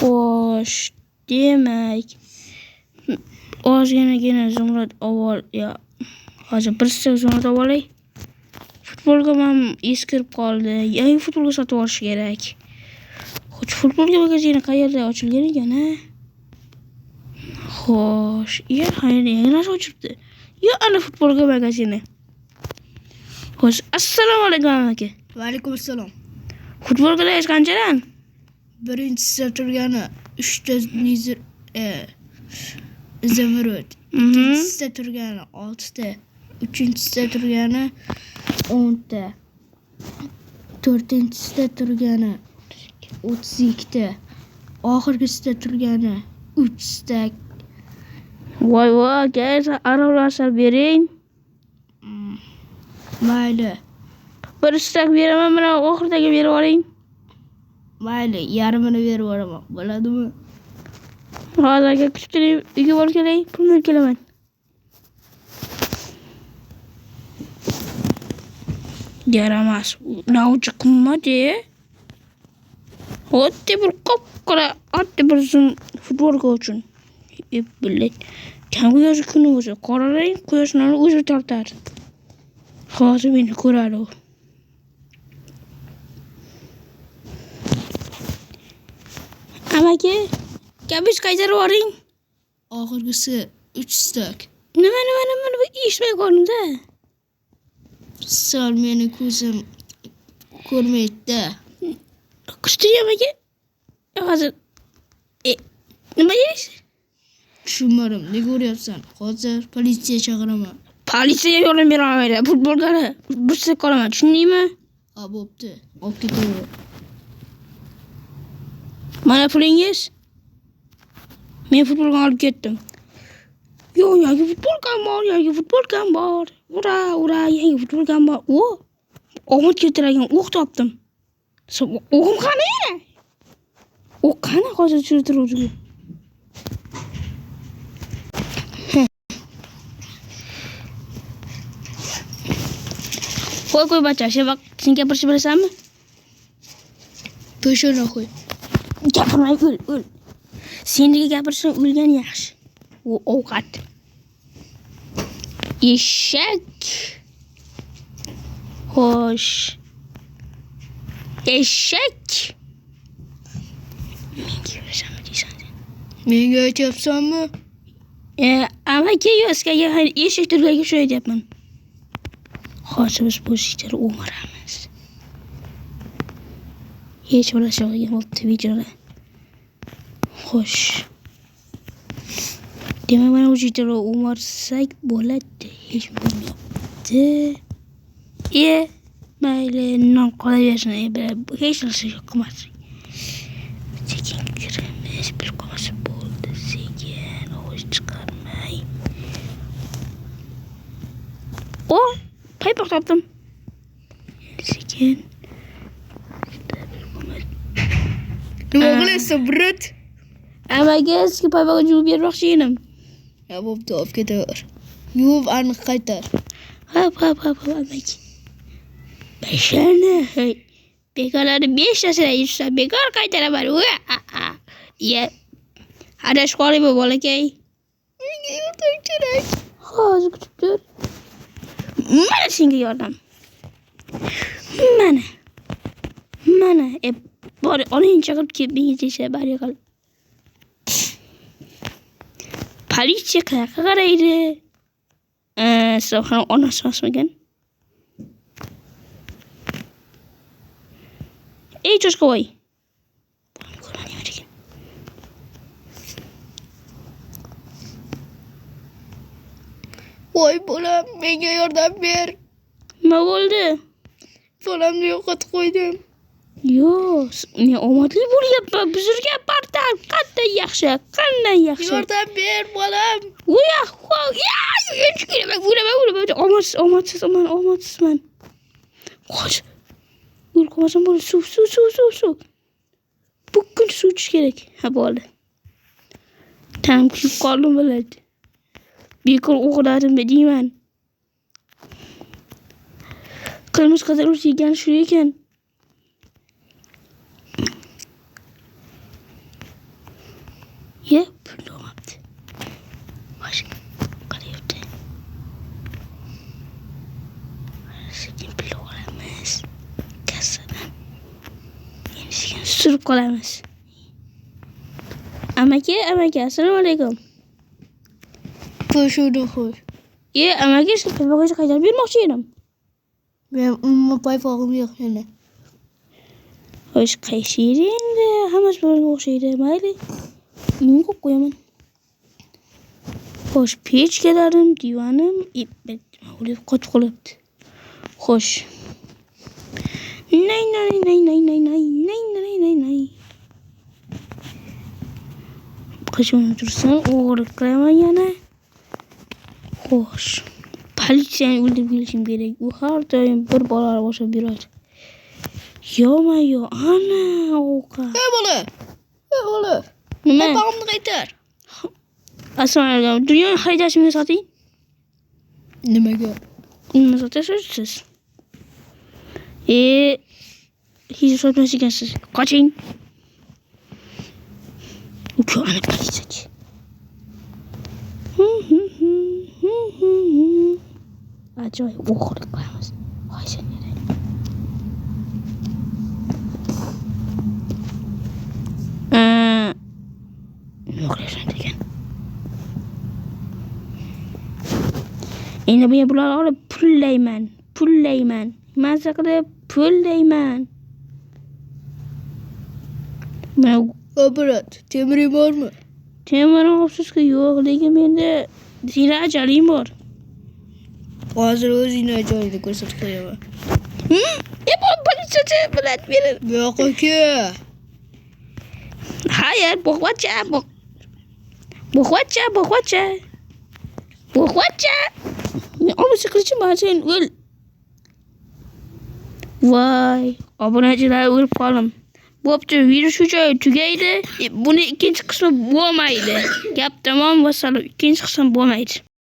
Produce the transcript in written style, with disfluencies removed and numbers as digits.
Xo'sh, demak, ozginagina zumrad avval, hozir bir stok zumrad olay. Futbolga ham eskirib qoldi. Yangi futbolga sotib olish kerak. Xo'sh, futbolga magazini qayerda ochilgan ekan, ha? Xo'sh, yangi narsa ochibdi. Ana futbolga magazini. Xo'sh, assalomu alaykum aka. Va alaykum assalom. Futbolga hech qanchadan? Birinchisida turgani 3 ta zumrad. Ikkinchisida turgani 6 ta. Uchinchisida turgani 10 ta. To'rtinchisida turgani 32 ta. Oxirgisida turgani 3 ta. Voy, guys, aravlasar bering. Mayli. Bir stok beraman, mana oxirdagi berib oling. Mayli, yarmini berib yuboraman. Bo'ladimi? Hozirga kutib turing, uyga borib kelay, pulni olib kelaman. Yaramas. Nauchi qimmat-e. Oddiy bir qop-qora, oddiy bir futbolka uchun. Bilay. Quyosh kuni o'zi qoralang, quyosh nuri o'zi tortar. Hozir meni ko'radi u. Amaki, kabish qaytarib yuboring. Oxirgisi 3 stok. Nima eshitmay qoldim-da. Sal meni ko'zim ko'rmaydi-da. Qishtiryam aka. Hozir nima deysiz? Tushunmadim. Nega uryapsan? Hozir politsiya chaqiraman. Politsiyaga yordam bera olmaydi. Futbolgani bursa qolaman, tushundingmi? Ha, bo'pti. Olib ketaver. Mana pulingiz. Men futbolga olib ketdim. Yangi futbolkam bor. Ura, yangi futbolkam bor. Omad keltiradigan o'q topdim. O'qim qani? O'q qani hozir tushirtiruvchi. Qo'y bacha, shu vaqt sen gapirishni bilasanmi? Peshona qo'y. Gapirmay o'l. Senga gapirishni o'lgan yaxshi. U ovqat. Eshak. Xo'sh. Eshak. Menga yurishami deysan? Menga aytyapsanmi? Amaki yoskaga eshak turgaga shu aytyapman. Hozir biz bu ishlarni o'maramiz. Hech bo'lmasa bo'libdi videolar. Xo'sh. Demak, mana bu videolarni o'marsak bo'ladi. Hech bo'lmayapti. Mayli, non qolaversin. Hech narsa qilmasin. Sekin kiramiz, bir qolmasa bo'ldi. Sekin ovoz chiqarmay. Paypoq topdim. Sekin. Nima qilyapsan, brat? Amaga sizga paypoqni yuvib bermoqchi edim. Ha, bo'pti, olib ketaver. Yuvib aniq qaytar. Hop, amaki. Beshani. Bekorlarni 5 tasini yursa, bekor qaytaraman. Adashib qolib bolakay. Menga yordam kerak. Hozir kutib tur. Mana senga yordam. Mana. Bor, oling chaqirib kelib menga tegsa bari qil. Politsiya qayoqqa qaraydi? So'xon onasi emasmikan? Ey cho'chqavoy. Voy bolam, menga yordam ber. Nima bo'ldi? Bolamni yo'qotib qo'ydim. Men omadli bo'lyapman. Bizga partal qanday yaxshi. Yordam ber, bolam. Omadsizman. Qoch. O'lqamasam bo'ldi. Suv. Bugun suv ichish kerak. Ha, bo'ldi. Tam kuyib qoldim bo'ladi. Bekor o'qiladimmi deyman. Qilmish qidiruvchi ekan shu ekan. Ye, pul olmabdi. Hoş, qarayapti. Sekin pul olamiz. Kassadan. Endi sekin surib qolamiz. Amaki, assalomu alaykum. Xo'sh, xo'sh. Amaki, siz paypoqni qaytarib bermoqchi edim. Men umuman paypog'im yo'q yana. Xo'sh, qaysi yeri endi? Hammasi birga o'xshaydi. Mayli. Uyga qo'yib qo'yaman. Xo'sh, pechkalarim, divonim, o'lib qotib qolibdi. Xo'sh. Nay. Qachon tursam, o'g'irlik qilaman yana. Xo'sh. Politsiyani o'ldirib kelishim kerak. U har doim bir bolani boshlab beradi. Yo, ana ovqat. Bola. Nima? Paypog'imni qaytar. Assalomu alaykum. Dunyoni haydashimni soting. Nimaga? Nima sotasiz siz? Hech sotmas ekansiz. Qoching. Uku ana politsiyachi. Ajoyib o'g'irlik qilamiz. Voy sen nere? Nima qilasan degan? Endi men bularni olib pullayman. Mazza qilib pullayman. Men Apparat, temiring bormi? temirim afsuski yo'q, lekin menda zira ajalim bor. Hozir o'zingni ajoyibni ko'rsatib qo'yaman. Bu politsiyachi bilan berin. Bu yoqqa ke. Hayır, bog'vacha. Men olmasa qilichim sen o'l. Voy, obunachilar o'lib qoldim. Bo'pti, virus shu joyda tugaydi. Buni ikkinchi qismi bo'lmaydi. Gap tamom, vassalom. Ikkinchi qism bo'lmaydi.